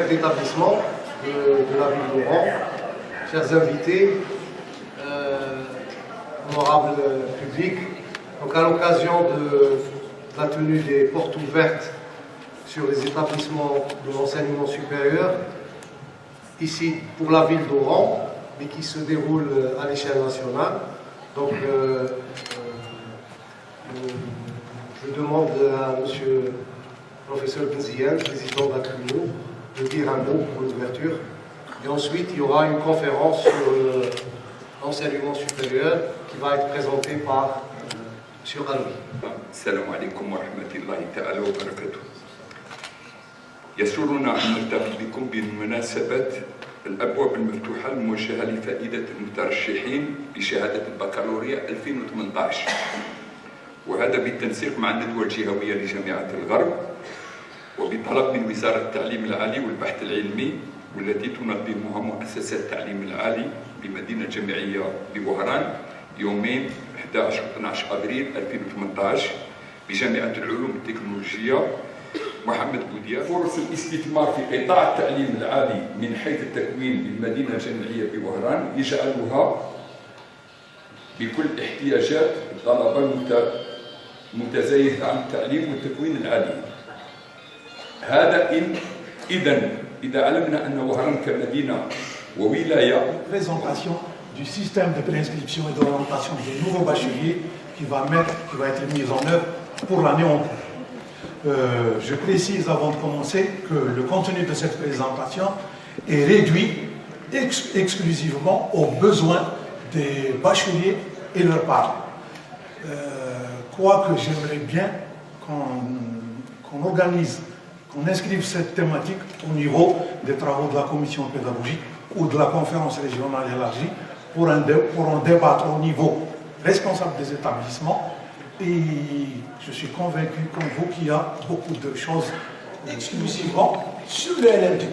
chefs d'établissement de la ville d'Oran, chers invités, honorables publics. Donc à l'occasion de la tenue des portes ouvertes sur les établissements de l'enseignement supérieur, ici pour la ville d'Oran, mais qui se déroule à l'échelle nationale. Donc je demande à M. le professeur Benziane, président d'Acrino, de dire un mot pour l'ouverture. Et ensuite, il y aura une conférence sur l'enseignement supérieur qui va être présentée par M. Aloui. السلام عليكم ورحمة الله تعالى وبركاته. يسرنا أن نلتقي بكم بمناسبة الأبواب المفتوحة الموجهة لفائدة المترشحين لشهادة البكالوريا 2018، وهذا بالتنسيق مع الندوة الجهوية لجامعة الغرب وبطلب من وزارة التعليم العالي والبحث العلمي والتي تنظمها مؤسسة التعليم العالي بمدينة جامعية بوهران يومين 11 و 12 أبريل 2018 بجامعة العلوم التكنولوجية محمد بوديا. فرص الاستثمار في قطاع التعليم العالي من حيث التكوين بالمدينة الجامعية بوهران يجعلها بكل احتياجات الطلبة المتزايدة عن التعليم والتكوين العالي. هذا إذا علمنا أن وهران كمدينة وولاية. Présentation du système de préinscription et d'orientation des nouveaux bacheliers qui va être mis en œuvre pour l'année en cours. Je précise avant de commencer que le contenu de cette présentation est réduit exclusivement aux besoins des bacheliers et leurs parents. Quoique j'aimerais bien qu'on organise, qu'on inscrive cette thématique au niveau des travaux de la commission pédagogique ou de la conférence régionale élargie pour en débattre au niveau responsable des établissements. Et je suis convaincu, comme vous, qu'il y a beaucoup de choses exclusivement sur le LMD.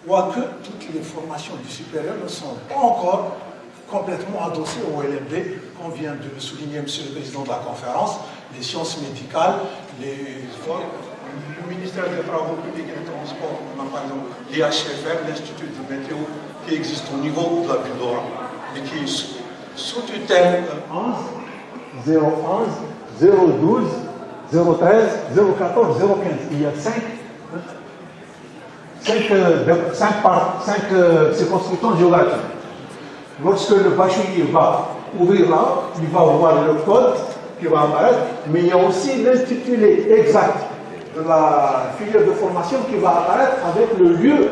Quoique toutes les formations du supérieur ne sont pas encore complètement adossées au LMD, comme vient de le souligner M. le Président de la conférence, les sciences médicales, le ministère des Travaux publics et des Transports, on a par exemple l'IHFR, l'Institut de météo, qui existe au niveau de la ville d'Oran, mais qui est sous tutelle 011, 012, 013, 014, 015. Il y a 5 circonscriptions géographiques. Lorsque le bachelier va ouvrir là, il va voir le code qui va apparaître, mais il y a aussi l'intitulé exact de la filière de formation qui va apparaître avec le lieu